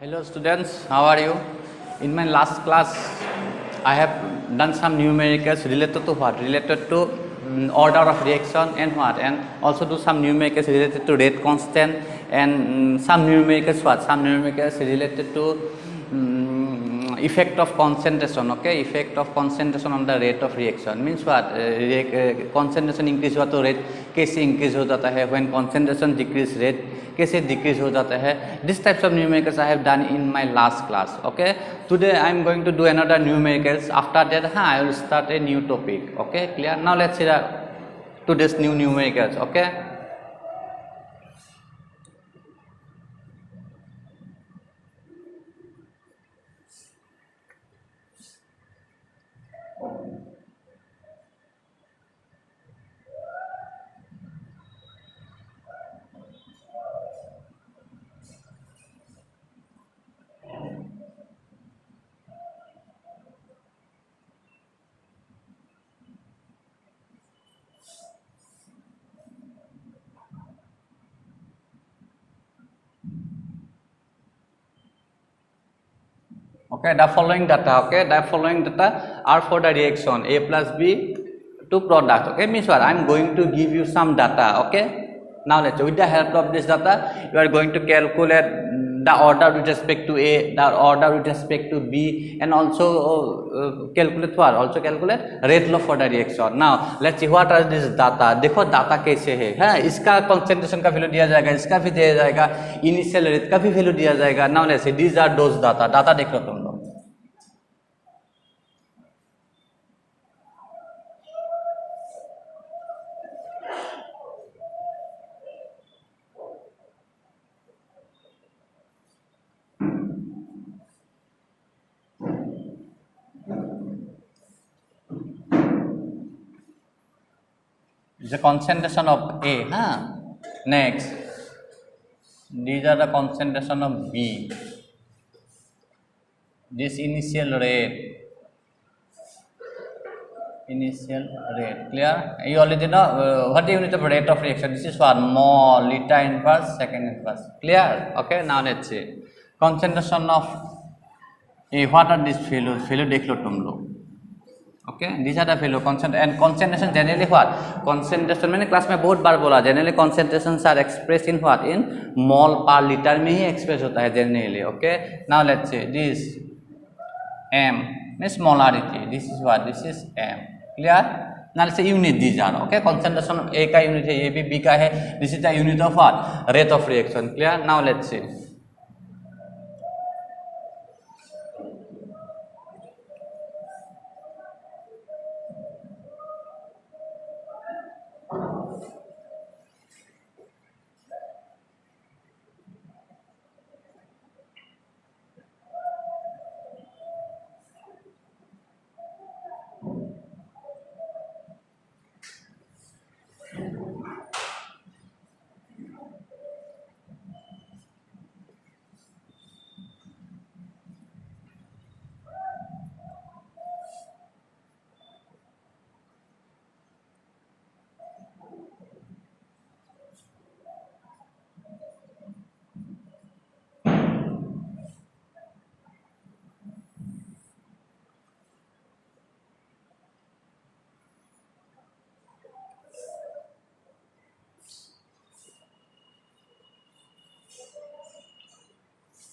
Hello students, how are you? In my last class, I have done some numericals related to what? Related to order of reaction and what? And also do some numericals related to rate constant and some numericals what? Some numericals related to effect of concentration, okay? Effect of concentration on the rate of reaction means what? Concentration increase हुआ तो rate कैसे increase हो जाता है? When concentration decrease rate कैसे decrease हो जाता है? This types of numericals I have done in my last class. Okay. Today I am going to do another numericals. After that, I will start a new topic. Okay. Clear? Now let's see today's new numericals. Okay. Okay, the following data, okay, the following data are for the reaction A plus B to product. Okay, means what? I am going to give you some data. Okay, now let's with the help of this data, you are going to calculate the order with respect to A, the order with respect to B, and also calculate what? Also calculate rate law for the reaction. Now let's see what are this data. देखो data कैसे है? हाँ, इसका concentration का value दिया जाएगा, इसका भी दिया जाएगा, initial rate का भी value दिया जाएगा. Now let's see these are those data. Data देख लो तुम लोग. The concentration of A, huh? Next, these are the concentration of B. This initial rate, clear? You already know what the unit of rate of reaction. This is for mole, liter inverse, second inverse. Clear? Okay. Now let's see concentration of A. What are these values? Value देख लो तुम लोग. Okay, these are the value concentration generally what? Concentration मैंने class में बहुत बार बोला generally concentrations are expressed in what? In mole per liter में ही express होता है generally. Okay, now let's say this M means molarity. This is what? This is M. Clear? Now let's say unit these are. Okay, concentration of A का unit है, A भी B का है. This is the unit of what? Rate of reaction. Clear? Now let's see.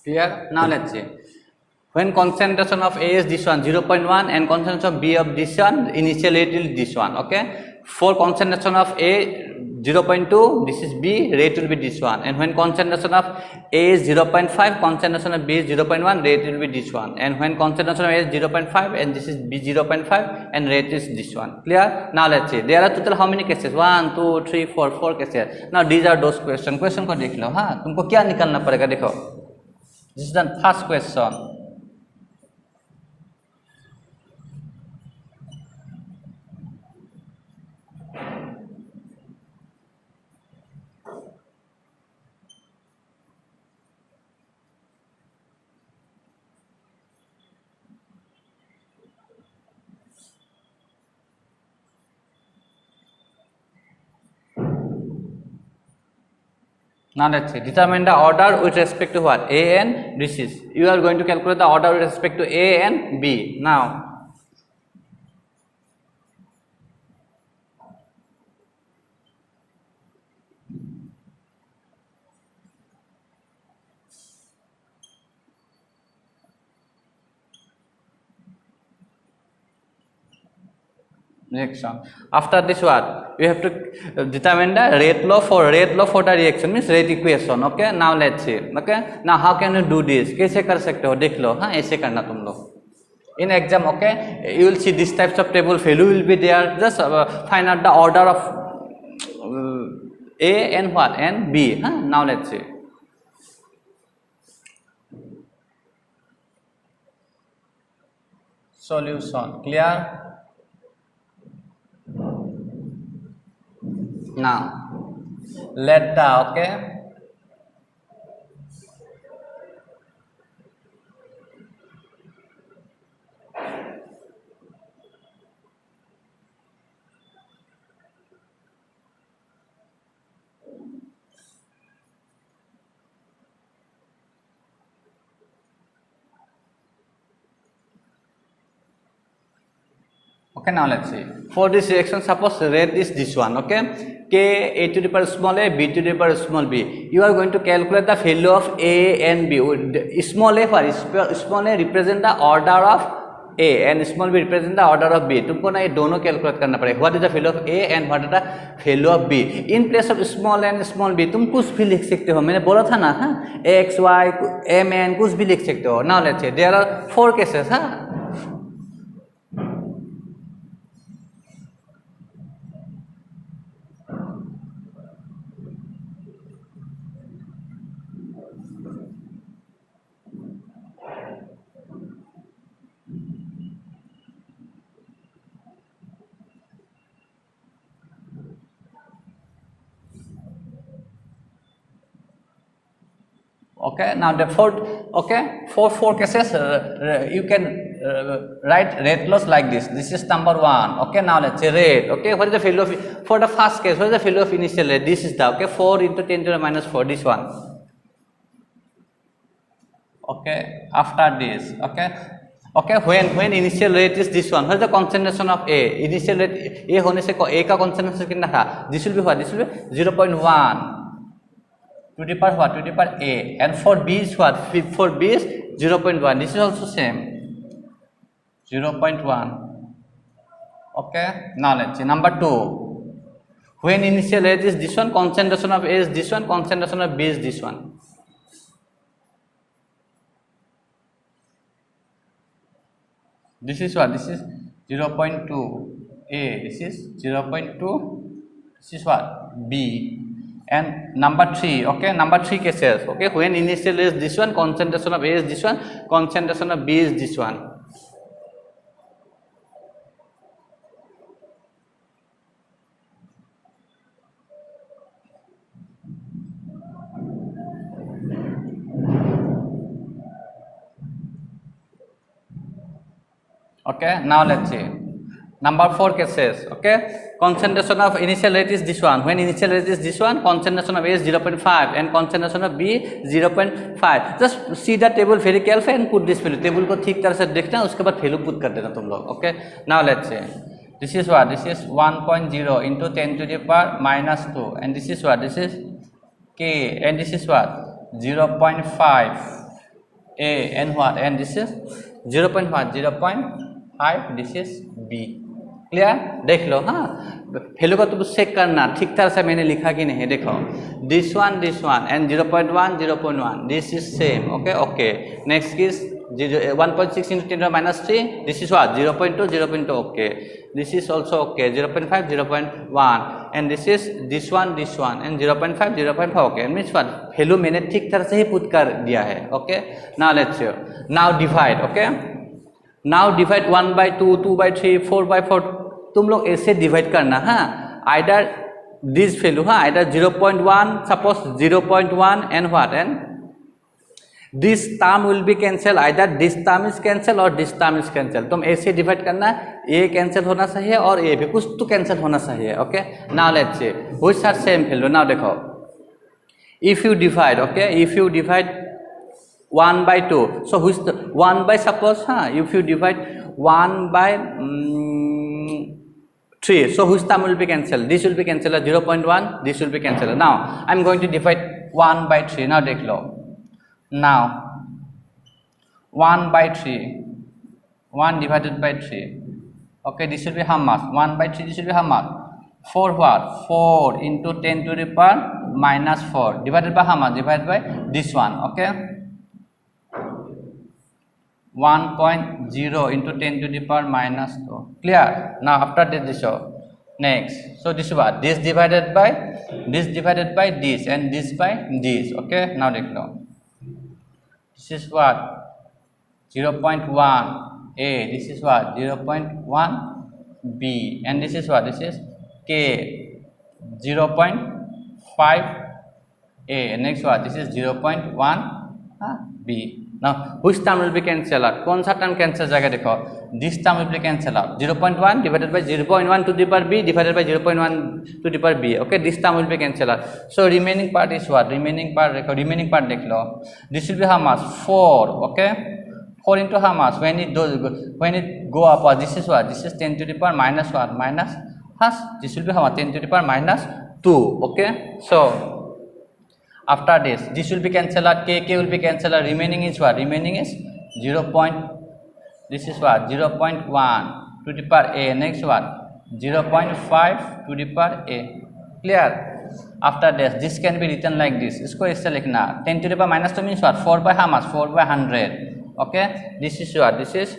Clear? Now let's see. When concentration of A is this one 0.1 and concentration of B of this one, initial rate is this one. Okay. For concentration of A 0.2, this is B, rate will be this one. And when concentration of A is 0.5, concentration of B is 0.1, rate will be this one. And when concentration of A is 0.5 and this is B 0.5 and rate is this one. Clear? Now let's see. There are total how many cases? 1, 2, 3, 4, 4 cases. Now these are those questions. Question को देख लो. हाँ, तुमको क्या निकालना पड़ेगा देखो. This is the first question. Now let's see, determine the order with respect to what? A and this is. You are going to calculate the order with respect to A and B. Now, reaction. After this what? You have to determine the rate law for the reaction means rate equation. Okay. Now let's see. Okay. Now how can you do this? कैसे कर सकते हो? देख लो. हाँ ऐसे करना तुम लोग. In exam, okay, you will see these types of table value will be there. Just find out the order of A and what and B. Huh? Now let's see. Solution clear. Now let the okay. Okay, now let's see. For this reaction, suppose rate is this one, okay? K A to the power small a, B to the power small b. You are going to calculate the value of A and B. Small a for small a represent the order of A and small b represent the order of B. तुमको ना ये दोनों calculate करना पड़ेगा. What is the value of A and what is the value of B? In place of small a and small b, तुम कुछ भी लिख सकते हो. मैंने बोला था ना, हाँ? X, Y, M, N कुछ भी लिख सकते हो. Now let's say there are 4 cases, हाँ? Okay, now the for 4 cases you can write rate loss like this. This is number 1. Okay, now let's say rate. Okay, what is the value of for the first case? What is the value of initial rate? This is the 4 into 10 to the minus 4. This one. Okay, after this. Okay, when initial rate is this one, what is the concentration of A? Initial rate A होने से A का concentration कितना था? This will be what? This will be 0.1. To the power what? To the power A. And for B is what? For B is 0.1. This is also same. 0.1. Okay. Now let's see. Number 2. When initial rate is this one, concentration of A is this one, concentration of B is this one. This is what? This is 0.2 A. This is 0.2. This is what? B. And number 3, okay, number 3 cases, okay, when initial is this one, concentration of A is this one, concentration of B is this one. Okay, now let's see. Number 4 cases, okay, concentration of initial rate is this one. When initial rate is this one, concentration of A is 0.5 and concentration of B 0.5. Just see the table very carefully and put this value. Table को ठीक तरह से देखना, उसके बाद value put कर देना तुम लोग. Okay, now let's say this is what? This is 1.0 into 10 to the power minus 2, and this is what? This is K, and this is what? 0.5 A, and what? And this is 0.5. This is B. Clear? देख लो. हाँ, value को तुम check करना ठीक तरह से मैंने लिखा कि नहीं. देखो, this one and 0.1 0.1. This is same. Okay. Next is 1.6 into 10 to the minus 3. This is what? 0.2 0.2. Okay. This is also okay. 0.5 0.1. And this is this one and 0.5 0.5. Okay. Means what? Value मैंने ठीक तरह से ही put कर दिया है. Okay. Now let's see. Now divide. Okay. Now divide 1 by 2, 2 by 3, 4 by 4. तुम लोग ऐसे डिवाइड करना. हाँ, either this value, हाँ, either 0.1, suppose 0.1 and what, and this term will be cancelled. Either this term is cancelled or this term is cancelled. तुम ऐसे divide करना. A cancel होना चाहिए और A भी कुछ तो cancel होना चाहिए. Okay. Now let's see which are same value. Now देखो, If you divide, okay, if you divide 1 by 2, so who's the 1 by, suppose, if you divide 1 by 3, so whose term will be cancelled? This will be cancelled, 0.1, this will be cancelled. Now I am going to divide 1 by 3. Now dekh lo. Now 1 by 3, 1 divided by 3, okay, this will be how much? 1 by 3, this will be how much? 4 what? 4 into 10 to the power minus 4 divided by how much? Divided by this one, okay, 1.0 into 10 to the power minus 2. Clear? Now after this show. Next, so this is what? This divided by this, and this by this, okay. Now dekh lo. This is what? 0.1 A, this is what? 0.1 B, and this is what? This is K, 0.5 A. Next what? This is 0.1 B. Now which term will be cancelled out? कौन सा term cancel जाएगा देखो? This term will be cancelled out. 0.1 divided by 0.1 to the power B divided by 0.1 to the power B. Okay, this term will be cancelled out. So remaining part is what? Remaining part देख लो. This will be how much? 4. Okay. 4 into how much? When it go up, this is what? This is 10 to the power minus what? Minus this will be how much? 10 to the power minus 2. Okay. So after this will be cancelled out. K will be cancelled out. Remaining is what? Remaining is 0. This is what? 0.1 to the power A. Next what? 0.5 to the power A. Clear? After this can be written like this. इसको ऐसे लिखना. 10 to the power minus 2 means what? 4 by how much? 4 by 100. Okay. This is what? This is,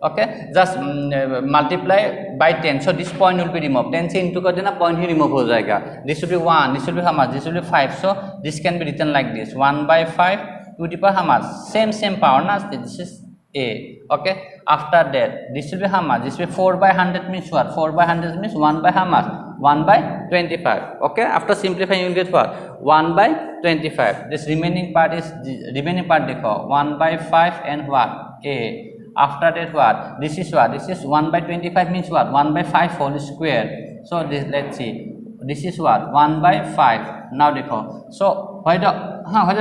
okay. Just multiply by 10. So this point will be removed. 10 से into कर देना, point ही remove हो जाएगा. This will be 1. This will be how much? This will be 5. So this can be written like this. 1 by 5 to the power how much? Same power. Na? This is A. Okay. After that, this will be how much? This will be 4 by 100 means what? 4 by 100 means 1 by how much? 1 by 25. Okay. After simplifying, you will get what? 1 by 25. This remaining part is देखो 1 by 5 and what? A. After that what? This is what? This is 1 by 25 means what? 1 by 5 whole square. So this, let's see. This is what? 1 by 5. Now देखो. So why the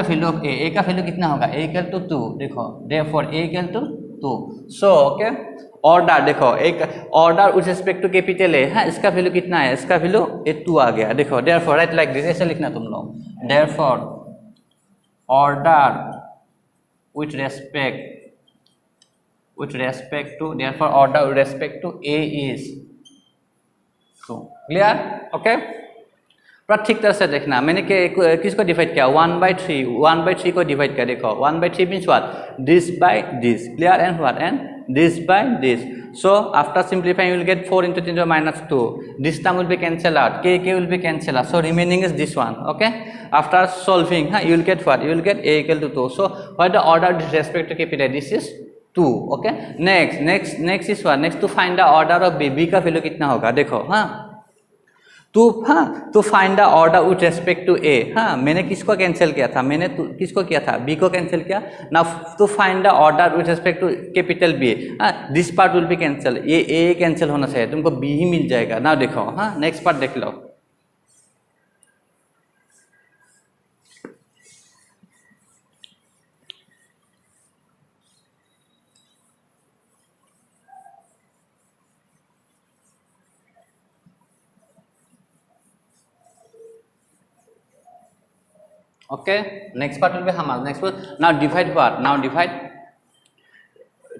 value of A? A का value कितना होगा? A equal to 2. देखो. Therefore A equal to 2. So okay. Order देखो. एक order with respect to capital A. हाँ, इसका value कितना है? इसका value 2 आ गया. देखो. Therefore write like this. ऐसे लिखना तुम लोग. Therefore order with respect to therefore order with respect to A is 2. Clear? Okay. पर ठीक तरह से देखना. मैंने किसको डिवाइड किया? 1 by 3. 1 by 3 को डिवाइड किया. देखो 1 by 3 means what? This by this. Clear? And what? And this by this. So after simplifying, you will get 4 into 10 to the minus 2. This term will be cancelled out. K will be cancelled out. So remaining is this one. Okay. After solving, you will get what? You will get A equal to 2. So what the order with respect to capital? This is 2. Okay. Next is what? Next to find the order of B. B का value कितना होगा? देखो. to find the order with respect to A. मैंने किसको cancel किया था? मैंने किसको किया था? B को कैंसिल किया. Now to find the order with respect to capital B. This part will be cancel. ये A कैंसिल होना चाहिए. तुमको B ही मिल जाएगा. Now देखो. नेक्स्ट पार्ट देख लो. Okay, next part will be how much? Next part. Now divide what? Now divide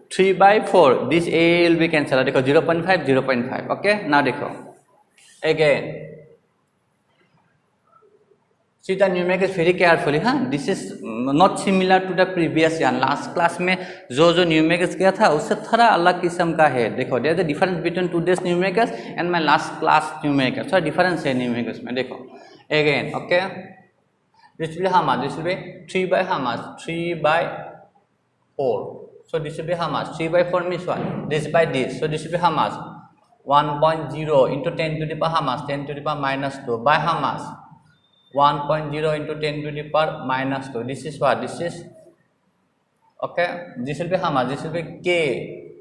3 by 4. This A will be cancelled. Dekho 0.5, 0.5. Okay, now dekho. Again. See the numericals very carefully. This is not similar to the previous one. Last class में जो numericals किया था उससे थोड़ा अलग किस्म का है. देखो, there is a difference between today's numericals and my last class numericals. So difference है numericals में. देखो. Again, okay. This will be how much? This will be 3 by how much? 3 by 4. So this will be how much? 3 by 4 means what? This by this. So this will be how much? 1.0 into 10 to the power how much? 10 to the power minus 2 by how much? 1.0 into 10 to the power minus 2. This is what? This is, okay. This will be how much? This will be K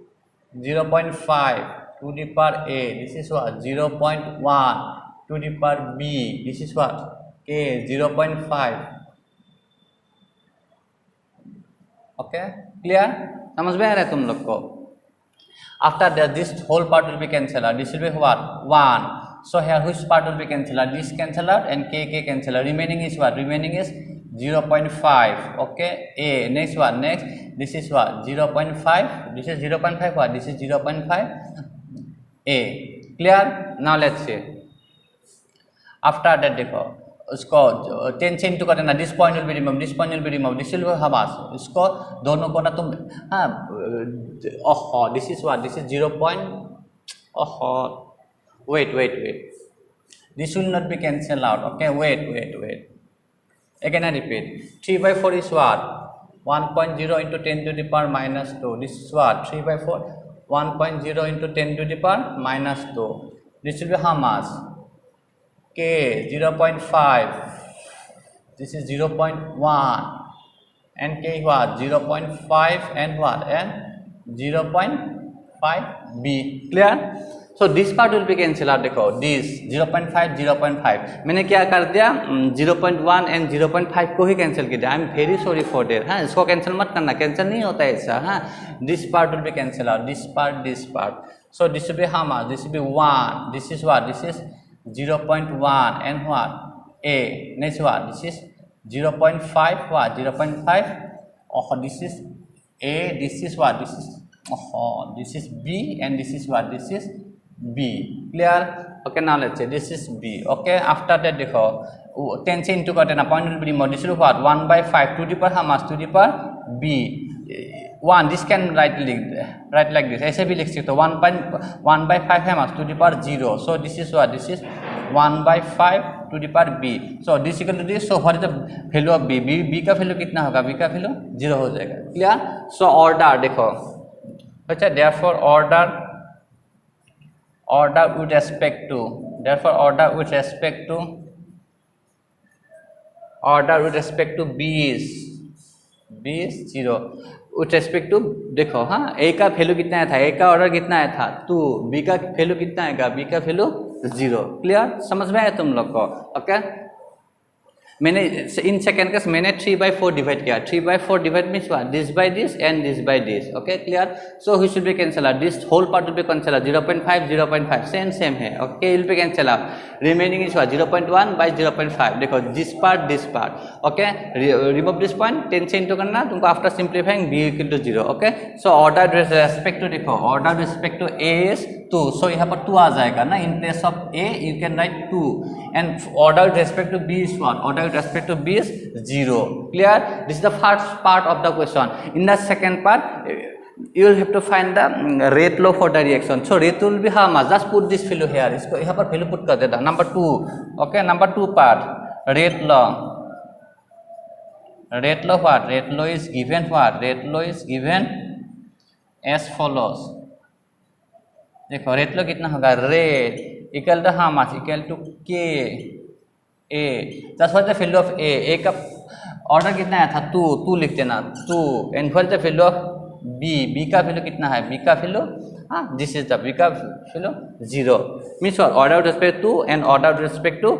0.5 to the power A. This is what? 0.1 to the power B. This is what? K A 0.5. Okay clear समझ में आ रहा है तुम लोग को after that this whole part will be cancelled out this will be what 1 so here which part will be cancelled out this cancel out and k cancel out remaining is what remaining is 0.5 okay A next one next this is what 0.5 this is 0.5 what this is 0.5 A clear now let's see after that देखो उसको 10 से into करना this point will be remove this point will be remove this will be हमास इसको दोनों को ना तुम हाँ oh this is what this is 0 point oh wait wait wait this will not be cancel out okay wait wait wait again I repeat 3/4 is what 1.0 into 10 to the power minus 2 this is what 3/4 1.0 into 10 to the power minus 2 this will be how much K 0.5 this is 0.1 and K what 0.5 and what and 0.5 B clear so this part will be cancel out देखो this 0.5 0.5 मैंने क्या कर दिया 0.1 and 0.5 को ही cancel किया I am very sorry for that हाँ इसको कैंसिल मत करना कैंसिल नहीं होता है ऐसा हाँ this part will be cancel out this part so this will be how much this will be 1 this is what this is 0.1 and what A next what this is 0.5 what 0.5 oh this is A this is what this is oh this is B and this is what this is B clear okay now let's say this is B okay after that देखो 10 से into करते ना point will be removed this is what 1/5 to the power how much to the power B 1 this can write like this ऐसे भी लिख सकते हो 1/5 है मास to the power 0 so this is what this is 1/5 to the power B so this equal to this so what is the value of B का value कितना होगा B का वैल्यू 0 हो जाएगा क्लियर so order देखो अच्छा therefore order with respect to order with respect to B is 0 with respect to देखो हाँ A का वैल्यू कितना आया था A का ऑर्डर कितना आया था 2 B का वैल्यू कितना आएगा B का वैल्यू 0 क्लियर समझ में आया तुम लोग को ओके मैंने इन सेकेंड केस मैंने 3/4 डिवाइड किया 3/4 divide means what this by this and this by this okay clear so which will be cancel out this whole part will be cancel out 0.5 0.5 same है okay will be cancel out remaining is what 0.1 by 0.5 देखो this part okay remove this point 10 से into करना तुमको after simplifying b equal to 0 okay so order with respect to देखो order with respect to a इज 2 so यहाँ पर 2 आ जाएगा ना in place of a you can write 2 and order with respect to b is what order with respect to B is 0 clear this is the first part of the question in the second part you will have to find the rate law for the reaction so rate will be how much just put this value here इसको यहाँ पर value put कर देता number 2 okay number 2 part rate law what rate law is given what rate law is given as follows देखो rate law कितना होगा rate equal to how much equal to K A that's what the value of A का order कितना आया था 2 लिख देना 2 and what the value of B का वैल्यू कितना है B का वैल्यू हाँ दिस इज द B का value 0 means order with respect to and order with respect to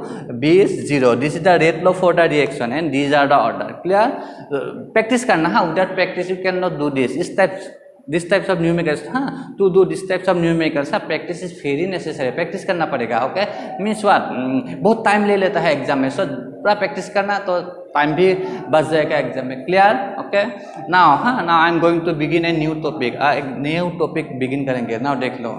B is 0 this is the rate law for the reaction and these are the order clear practice करना हाँ without practice you cannot do this this types of numericals हाँ to do this types of numericals हाँ practice is very necessary practice करना पड़ेगा okay means what बहुत time ले लेता है एग्जाम में सो पूरा प्रैक्टिस करना तो टाइम भी बच जाएगा एग्जाम में क्लियर ओके नाउ हाँ now I am going to begin a new topic एक न्यू टॉपिक बिगिन करेंगे नाउ देख लो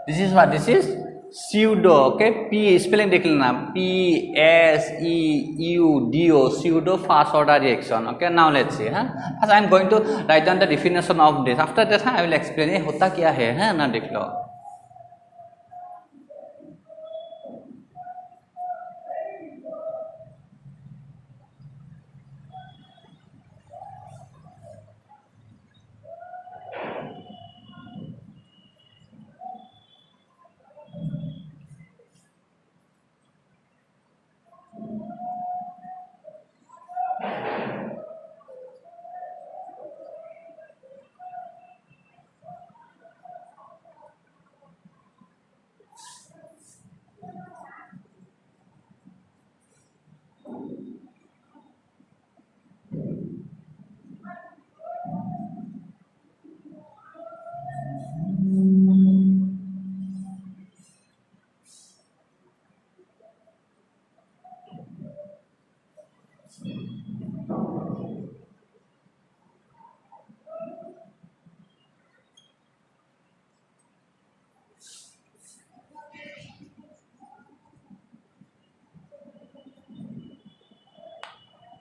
This is what this is pseudo, okay, p spelling देख लेना, p s e u d o, pseudo fast order reaction. Okay, now let's see. First I am going to write down the definition of this. After that I will explain ये होता क्या है ना, देख लो.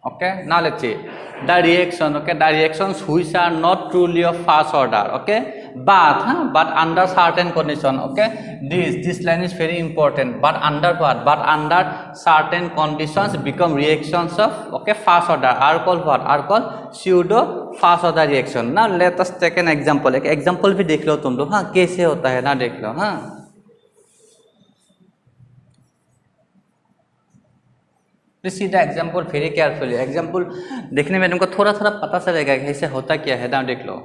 Okay, now let's see the reaction. Okay, the reactions which are not truly of fast order. Okay, but under certain condition. Okay, this line is very important. But under what? But under certain conditions become reactions of fast order. Are called what? Are called pseudo fast order reaction. Now let us take an example. एक example भी देख लो तुम लोग. हाँ, कैसे होता है ना, देख लो. हाँ, Please see the example very carefully. Example देखने में तुमको थोड़ा थोड़ा पता चलेगा कि ऐसे होता क्या है ना, देख लो.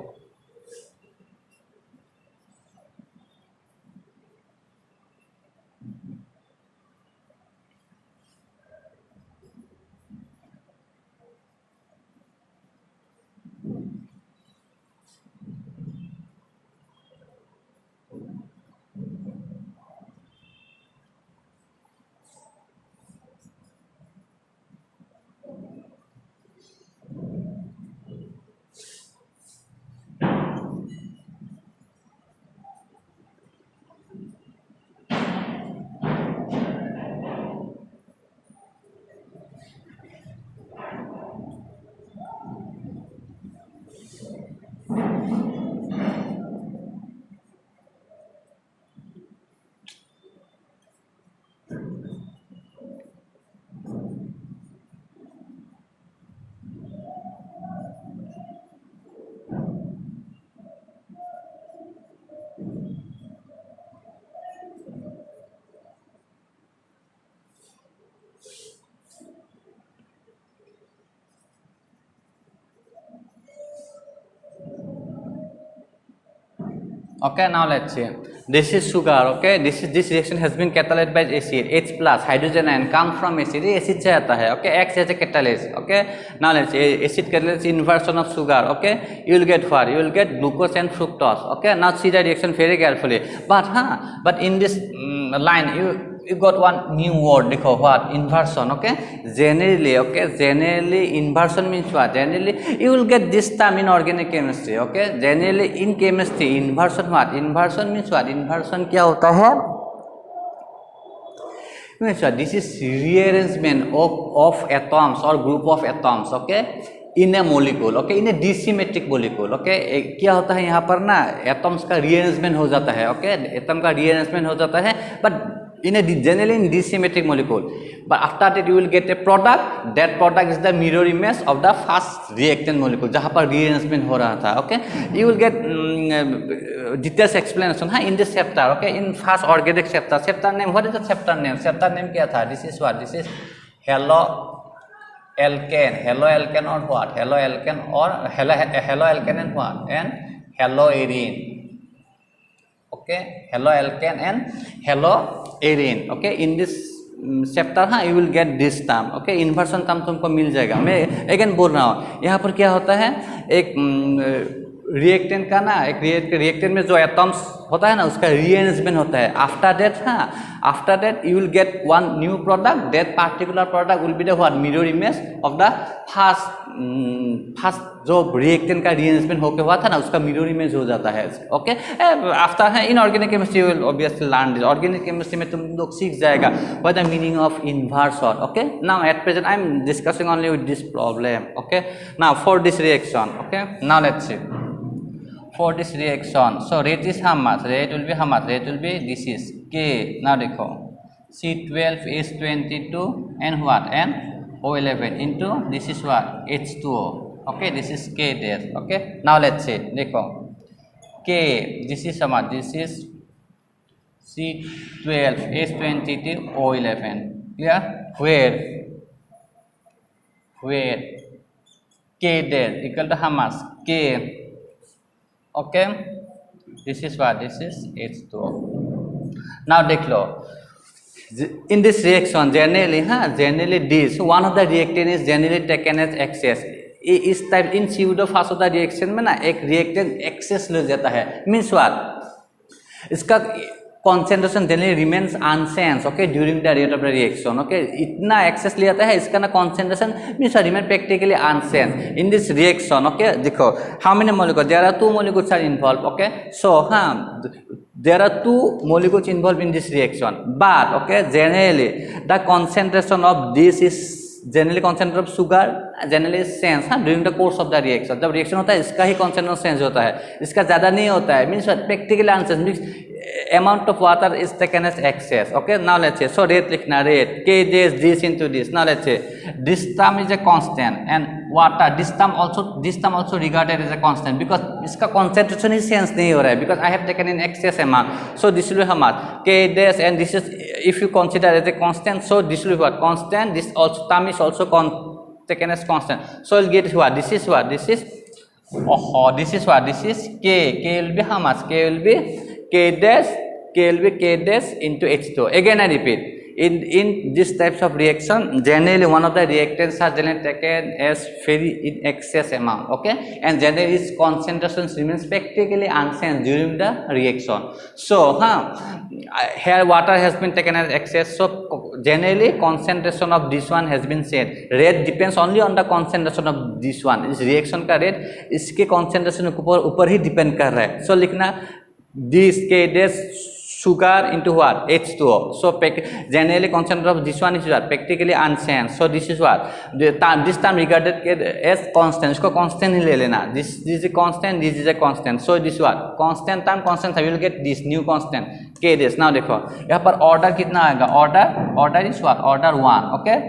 Okay, now let's see. This is sugar. Okay, this reaction has been catalyzed by acid. H plus hydrogen ion come from acid. ये acid से आता है. Okay, X as a catalyst. Okay, now let's see. Acid catalyst inversion of sugar. Okay, you will get what? You will get glucose and fructose. Okay, now see the reaction very carefully. But in this line you got one new word. देखो what? Inversion. Okay, generally inversion means what? Generally you will get this term in organic chemistry. Okay, generally in chemistry inversion what? Inversion means what? Inversion क्या होता है? Means what? This is rearrangement of atoms or group of atoms. Okay, in a molecule. Okay, in a disymmetric molecule. Okay, क्या होता है यहाँ पर ना? Atoms का rearrangement हो जाता है. Okay, atom का rearrangement हो जाता है. But generally in disymmetric molecule, but after that you will get a product. That product is the mirror image of the first reactant molecule जहाँ पर rearrangement हो रहा था. Okay, you will get details explanation in this chapter. Okay, in first organic chapter. Chapter name, what is the chapter name? Chapter name क्या था? This is what? This is halo alkane or what? Halo alkane or halo alkane and what? And haloarine. Okay, haloalkane and haloarine. Okay, in this chapter you will get this term. Okay, inversion term तुमको मिल जाएगा. मैं again बोल रहा हूँ, यहाँ पर क्या होता है, एक रिएक्टेंट का ना एक रिएक्टेंट में जो एटम्स होता है ना उसका रीअरेंजमेंट होता है after that after that you will get one new product that particular product will be the what mirror image of the first जो रिएक्टेंट का रीअरेंजमेंट होके हुआ था ना उसका मिरर इमेज हो जाता है ओके आफ्टर है inorganic chemistry will obviously learn this organic chemistry में तुम लोग सीख जाएगा what the meaning of inversion okay now at present I am discussing only with this problem okay now for this reaction okay now let's C for this reaction so rate is how much rate will be how much rate will be this is K now देखो C12 H22 and what and O11 into this is what H2O okay this is K there okay now let's see देखो K this is how much this is C12 H22 O11 clear where K there equal to how much K okay this is what this is H2O now देख लो in this reaction generally this one of the reactant is generally taken as excess इस type in pseudo fast होता reaction में ना एक reactant access ले जाता है means what इसका concentration generally remains unchanged okay during the rate of the reaction okay इतना एक्सेस लिया जाता है इसका ना concentration means remain practically unchanged in this reaction okay देखो how many molecules there are two molecules are involved okay so there are two molecules involved in this reaction but okay generally the concentration of this is generally concentration of sugar generally change during the course of the reaction जब reaction होता है इसका ही concentration change होता है इसका ज़्यादा नहीं होता है means practically unchanged means amount of water is taken as excess okay now let's say so rate लिखना rate K dash this into this now let's say this term is a constant and water this term also regarded as a constant because इसका concentration ही change नहीं हो रहा है because I have taken in excess amount so this will be how much K dash and this is if you consider as a constant so this will be what constant this also term is also taken as constant so you'll get what this is this is what this is K will be how much K will be K dash into H2 again I repeat in this types of reaction generally one of the reactants are generally taken as very in excess amount okay and generally its concentration remains practically unchanged during the reaction so here water has been taken as excess so generally concentration of this one has been said rate depends only on the concentration of this one इस reaction का rate इसके concentration ऊपर ही depend कर रहा है so लिखना this K dash sugar into what H2O so generally concentration of this one is what practically unchanged so this is what this term regarded as constant इसको constant ही ले लेना this is a constant this is a constant so this what constant term constant we will get this new constant K dash now देखो यहाँ पर order कितना आएगा order is what order 1 okay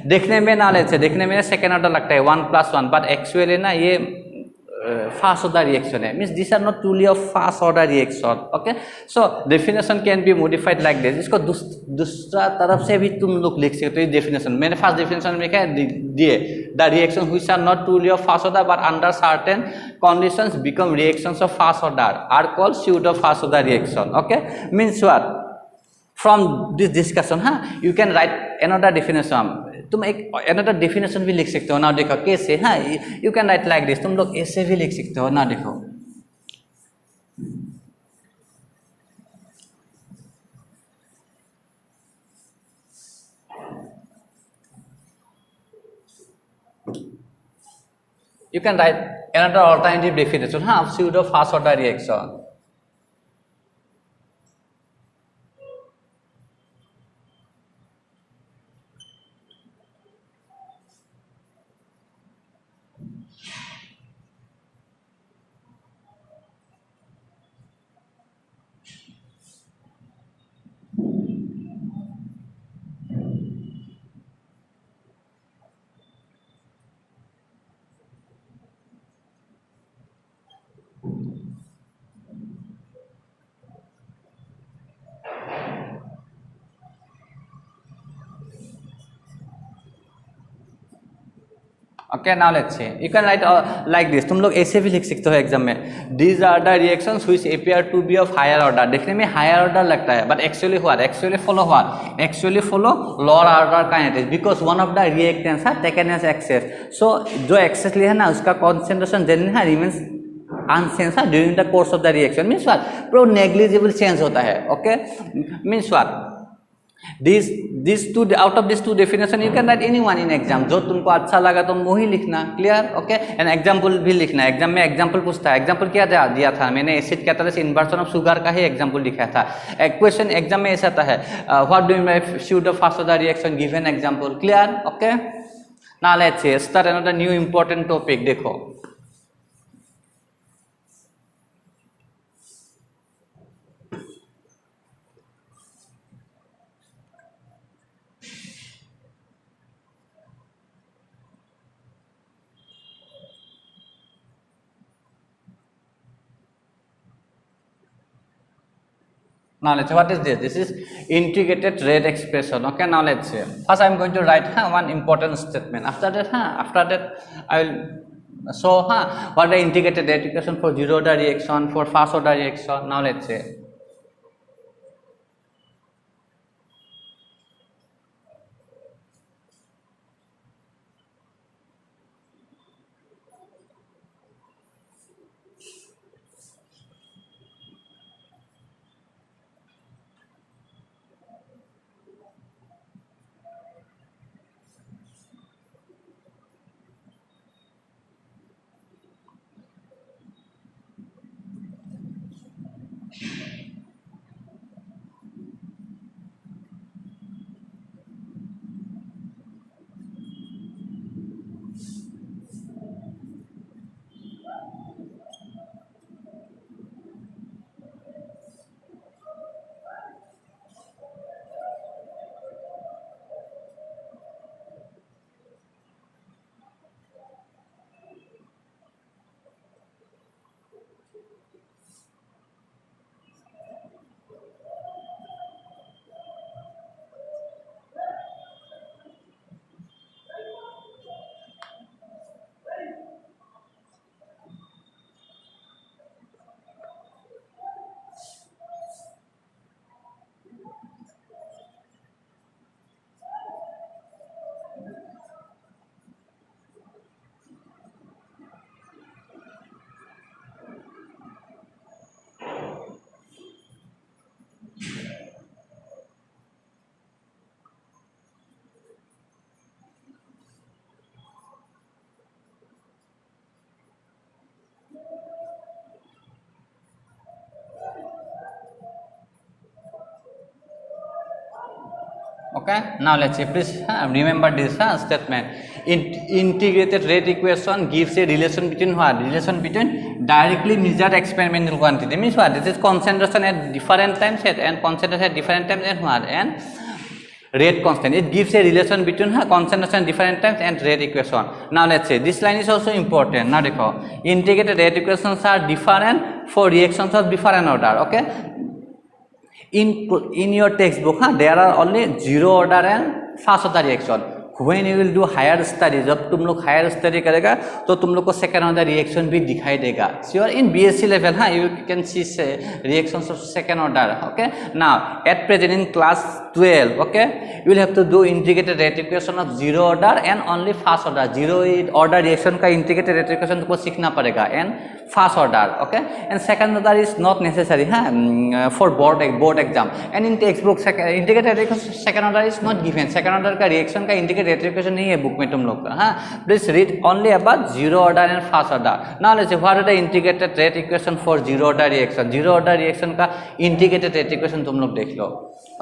देखने में ना लेते देखने में second order लगता है 1 plus 1 but actually ना ये fast order reaction है means these are not truly of fast order reaction okay so definition can be modified like this इसको दूसरा तरफ से भी तुम लोग लिख सकते हो definition मैंने first definition में क्या दिए the reactions which are not truly of fast order but under certain conditions become reactions of fast order are called pseudo fast order reaction okay means what from this discussion you can write another definition तुम एक another definition भी लिख सकते हो ना देखो कैसे you can write like this तुम लोग ऐसे भी लिख सकते हो ना देखो you can write another alternative definition pseudo fast order reaction okay now let's see you can write like this तुम लोग ऐसे भी लिख सकते हो एग्जाम में these are the reactions which appear to be of higher order देखने में higher order लगता है but actually follow lower order kinetics because one of the reactants are taken as excess so जो excess लिया है ना उसका concentration generally remains unchanged during the course of the reaction means what pro negligible change hota hai okay means what these two out of these two definition you can write anyone in exam जो तुमको अच्छा लगा तुम वही लिखना clear okay and example भी लिखना exam में example पूछता है example क्या दिया था मैंने acid catalysis inversion of sugar का ही example लिखा था एक क्वेश्चन एग्जाम में ऐसा था है what do you mean by pseudo fast order reaction given example clear okay now let's say start another new important topic देखो Now let's say what is this? This is integrated rate expression. Okay, now let's say first I am going to write one important statement. After that I will show what the integrated rate equation for zero order reaction, for fast order reaction. Now let's say okay now let's say please remember this statement integrated rate equation gives a relation between what relation between directly measured experimental quantity means what this is concentration at different times and concentration at different times and what and rate constant it gives a relation between concentration different times and rate equation now let's say this line is also important now dekho integrated rate equations are different for reactions of different order okay in your textbook there are only zero order and fast order reaction when you will do higher study जब तुम लोग higher study करेगा तो तुम लोग को second order reaction भी दिखाई देगा sure in BSc level you can see say reactions of second order okay now at present in class 12 okay you will have to do integrated rate equation of zero order and only fast order zero order reaction का integrated rate equation तुमको सीखना पड़ेगा and fast order okay and second order is not necessary for board exam and in textbook integrated reaction second order is not given second order का reaction का integrated rate equation नहीं है book में तुम लोग का please read only about zero order and fast order now let's say what are the integrated rate equation for zero order reaction का integrated rate equation तुम लोग देख लो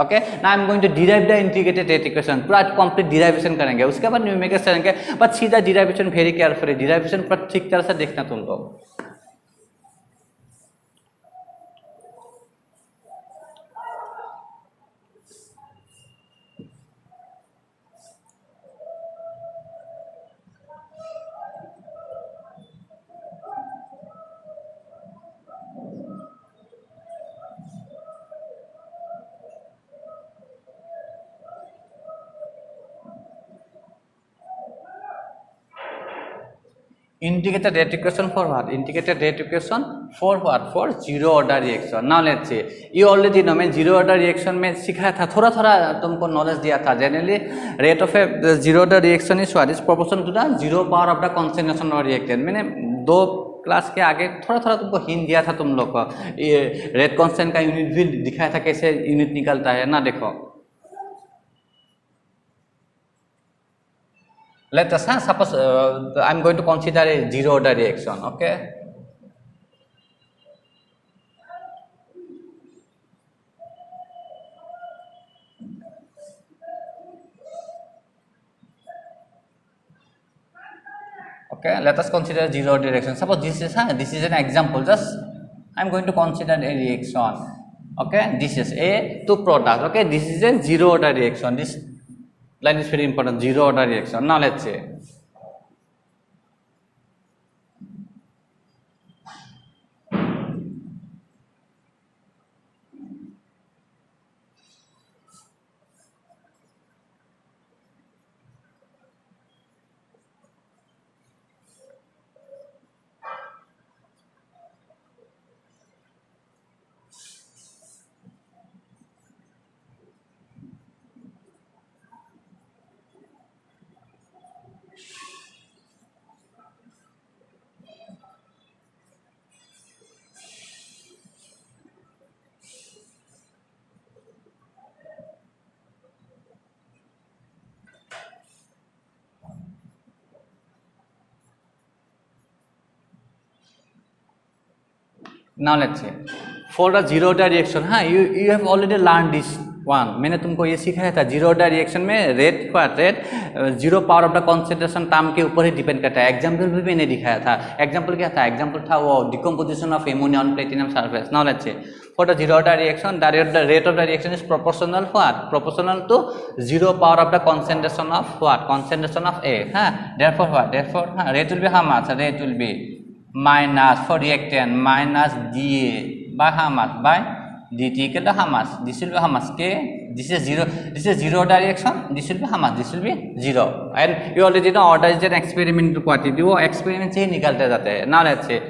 okay now I am going to derive the integrated rate equation पूरा complete derivation करेंगे उसके बाद numericals करेंगे but सीधा derivation very carefully derivation पर ठीक तरह से देखना तुम लोग integrated rate equation for what integrated rate equation for what for zero order reaction now let's say you already know मैं zero order reaction में सिखाया था थोड़ा तुमको knowledge दिया था generally rate of a zero order reaction is what is proportional to the zero power of the concentration of reactant मैंने दो क्लास के आगे थोड़ा थोड़ा तुमको हिंट दिया था तुम लोग को, ये रेट कांस्टेंट का यूनिट भी दिखाया था कैसे यूनिट निकलता है ना। देखो let us suppose I'm going to consider a zero order reaction. Okay, okay, let us consider zero order reaction. Suppose this is an example, just I'm going to consider a reaction. Okay, this is a two product. Okay, this is a zero order reaction. This line is very important, zero order reaction. Now let's say for the zero order reaction, हाँ you have already learned this one. मैंने तुमको ये सिखाया था zero order reaction में rate zero power of the concentration term के ऊपर ही depend करता है। एग्जांपल भी मैंने दिखाया था। एग्जांपल क्या था? एग्जांपल था वो decomposition of ammonia on platinum surface. Now let's say for the zero order reaction, the rate of the reaction is proportional what? Proportional to zero power of the concentration of what? Concentration of A. Therefore what? Therefore rate will be how much? Rate will be minus for reactant minus dA by how much? By dt equal to how much? This will be how much? K. This is zero. This is zero order reaction. This will be how much? This will be zero. And you already know order is an experimental quantity. वो experiment से ही निकलते जाते हैं. Now let's say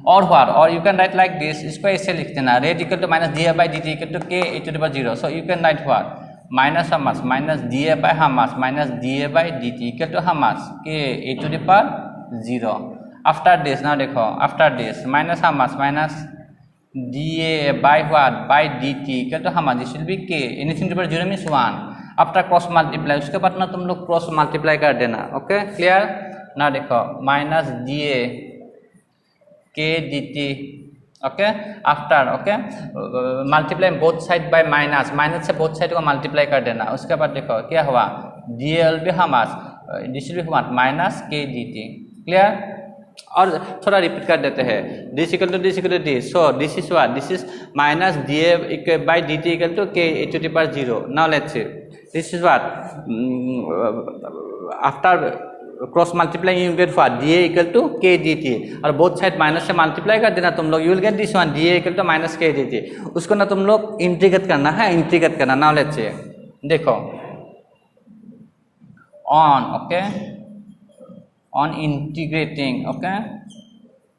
or what? Or you can write like this. इसको ऐसे लिखते ना. Rate equal to minus dA by dt equal to K e to the power 0. So you can write what? Minus how much? Minus dA by how much? Minus dA by dt equal to how much? K e to the power 0. After this, now देखो, after this minus how much? Minus dA by what? By dt equal to how much? This will be K. Anything to the power 0 means 1. After cross multiply, उसके बाद ना तुम लोग cross multiply कर देना. Okay, clear? ना देखो, minus dA K dt. Okay, after okay multiply both side by minus, minus से both side को multiply कर देना. उसके बाद देखो क्या हुआ? dA will be how much? This will be what? Minus K dt. Clear? और थोड़ा रिपीट कर देते हैं. This equal to this equal to this. So this is what? This is minus dA by dt equal to K e to the power 0. Now let's see this is what after cross multiply you get what? dA equal to K dt और both side minus से multiply कर देना तुम लोग. You will get this one dA equal to minus K dt. उसको ना तुम लोग इंटीग्रेट करना है, इंटीग्रेट करना. नाउ लेट्स सी देखो on okay on integrating okay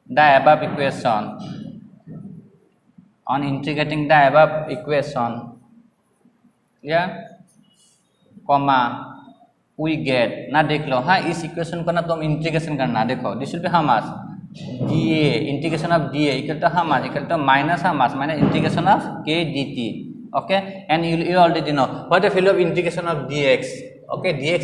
the above equation, on integrating the above equation, yeah comma we get ना देख लो. हाँ इस इक्वेशन को ना तुम इंटीग्रेशन करना. देखो this will be how much? dA integration of dA equal to how much? Equal to minus how much? Minus integration of K dt. okay and you already know what the value of integration of dx. Okay dx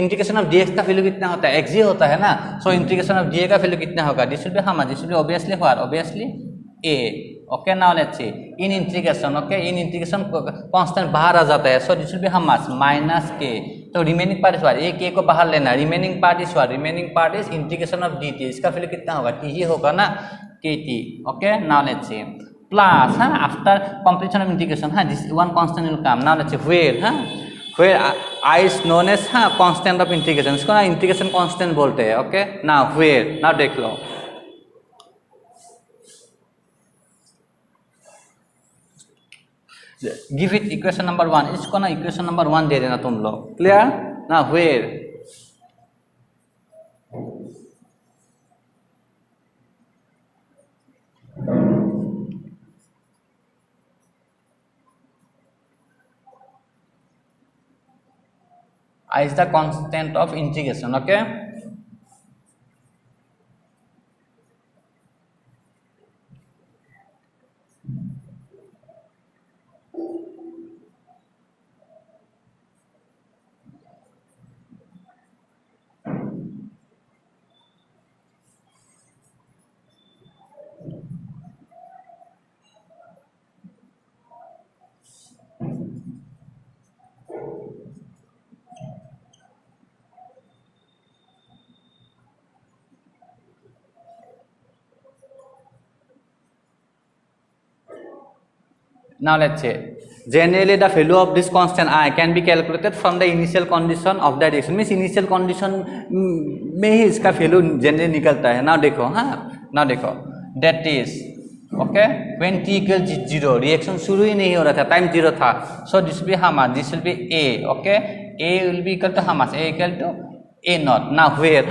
integration of dx का value कितना होता है? x होता है ना. So integration of dA का value कितना होगा? This will be how much? This will B obviously what? Obviously a. Okay now let's C in integration. Okay in integration constant बाहर आ जाता है. So this will be how much? Minus k. तो remaining part is what? a k को बाहर लेना. Remaining part is what? Remaining part is integration of dt. इसका value कितना होगा? t ही होगा ना, kt. Okay now let's see plus after completion of integration this one constant will come. Now let's see where where I is known as constant of integration. इसको ना integration constant बोलते हैं. Okay now where now देख लो give it equation number 1. इसको ना equation number 1 दे देना तुम लोग. क्लियर ना? where I is the constant of integration. Okay Now let's say generally the value of this constant I can be calculated from the initial condition of the reaction. Means initial condition में ही इसका value generally निकलता है. Now देखो हाँ, now देखो that is okay when t equals 0 reaction शुरू ही नहीं हो रहा था, time 0 था. So this will be how much? This will be A. Okay, A will be equal to how much? A equal to A naught. Now where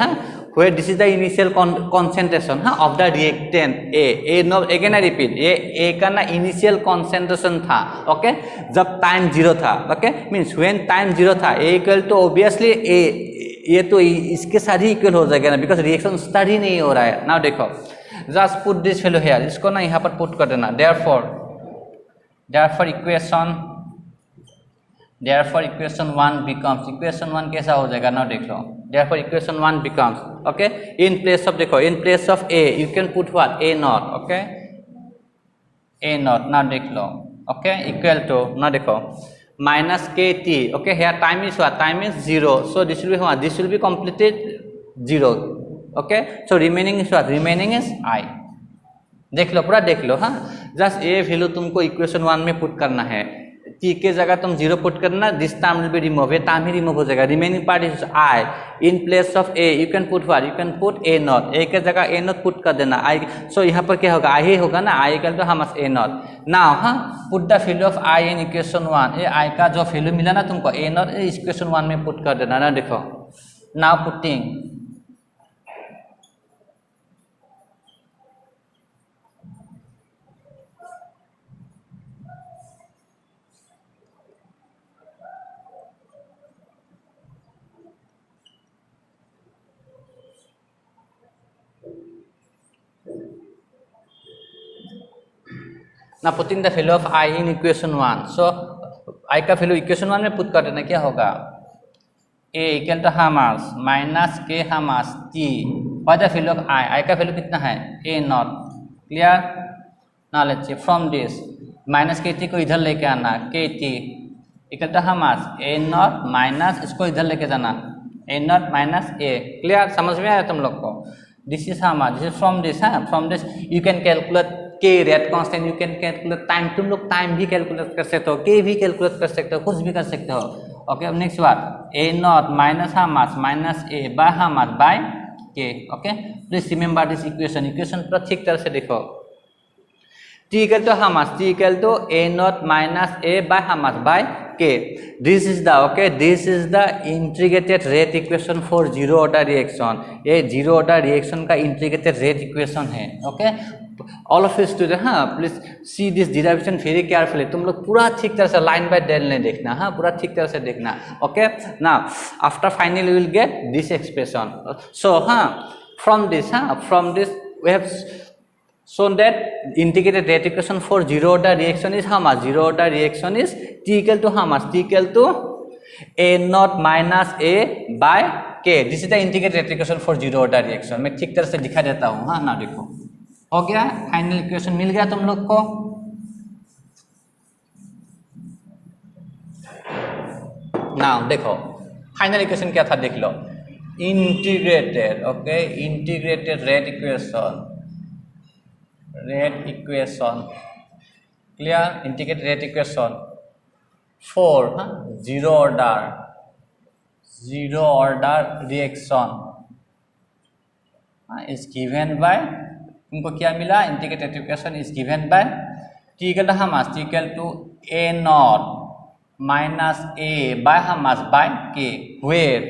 where this is the initial concentration of the reactant A naught. Again I repeat, A का ना initial concentration था. Okay, जब time 0 था. Okay, means when time 0 था A equal to obviously A, ये तो इसके साथ ही equal हो जाएगा ना, because reaction start ही नहीं हो रहा है. Now देखो just put this value here, इसको ना यहाँ पर put कर देना. Therefore equation 1 becomes, equation 1 कैसा हो जाएगा ना देख लो. Therefore equation 1 becomes, okay, in place of देखो, in place of A you can put what? A naught. Okay, A naught. ना देख लो. Okay, equal to ना देखो minus KT. Okay, here time is what? Time is 0. So this will be what? This will be completed 0. Okay, so remaining is what? Remaining is I. देख लो, पूरा देख लो. हाँ, just A value तुमको equation 1 में put करना है. T के जगह तुम 0 पुट करना, this term will be remove, ये टर्म ही रिमूव हो जाएगा. Remaining part is I. In place of A you can put what? You can put A not. A के जगह A नॉट पुट कर देना. I, सो यहाँ पर क्या होगा? I ही होगा ना. I equal to how much? A naught. Now हाँ, put the value of I in equation 1. ये I का जो वैल्यू मिला ना तुमको A नॉट, इक्वेशन 1 में पुट कर देना ना. देखो नाउ पुटिंग ना putting the value of I in equation 1. So I का वैल्यू इक्वेशन 1 में पुट कर देना. क्या होगा? A इक्वल टू हामास माइनस K हामास T. What the value of I का वैल्यू कितना है? A naught. Clear? Now let's see from this minus KT को इधर लेके आना. KT इक्वल टू हामास A नॉट माइनस इसको इधर लेके जाना A naught minus A. Clear? समझ में आया तुम लोग को? दिस इज हामास, दिस इज फ्रॉम दिस. हाँ, from this you can calculate K rate constant, you can calculate time. तुम लोग टाइम भी कैलकुलेट कर सकते हो, K भी कैलकुलेट कर सकते हो, कुछ भी कर सकते हो. ओके, अब नेक्स्ट बात A नॉट माइनस हामास माइनस A बाय हामास by K. Okay, please remember this equation. Equation पर ठीक तरह से देखो. T इक्वल टू हामास, T equal to A naught minus A by हामास by K. This is the okay, this is the integrated rate equation for zero order reaction. ये zero order reaction का integrated rate equation है. Okay, all of you student, हाँ please see this derivation very carefully. तुम लोग पूरा ठीक तरह से लाइन बाय लाइन नहीं देखना. हाँ, पूरा ठीक तरह से देखना. Okay, now after finally will get this expression. So हाँ, from this we have shown that integrated rate equation for zero order reaction is how much? Zero order reaction is T equal to how much? T equal to A naught minus A by K. This is the integrated rate equation for zero order reaction. मैं ठीक तरह से दिखा देता हूँ. हाँ ना, देखो हो गया, फाइनल इक्वेशन मिल गया तुम लोग को. नाउ देखो फाइनल इक्वेशन क्या था, देख लो. Integrated, okay, integrated rate equation. clear? Integrated rate equation for zero order reaction is given by, तुमको क्या मिला? integrated rate equation is given by T equal to how much? T equal to A naught minus A by how much? By K. Where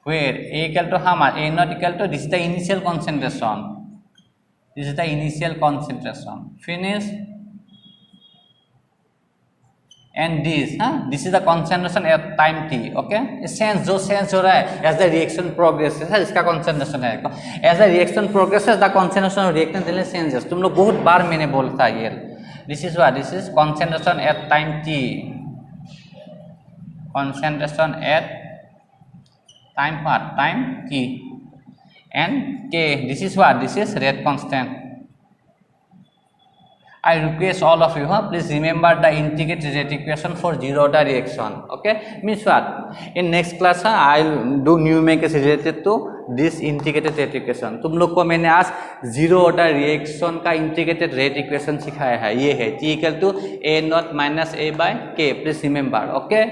A equal to how much? A naught equal to, this is the initial concentration. This is the initial concentration. Finish. And this is the concentration at time t. Okay, sense हो रहा है as the reaction progresses, इसका concentration है. As the reaction progresses, the concentration of reactant changes. तुम लोग बहुत बार मैंने बोला था ये. This is what? This is concentration at time t. Concentration at time what? Time t. And K, this is what? This is rate constant. I request all of you, please remember the integrated rate equation for zero order reaction. Okay, means what? In next class, I will do numerics related to this integrated rate equation. तुम लोग को मैंने आज zero order reaction का integrated rate equation सिखाया है, ये है T equal to A naught minus A by K, please remember. Okay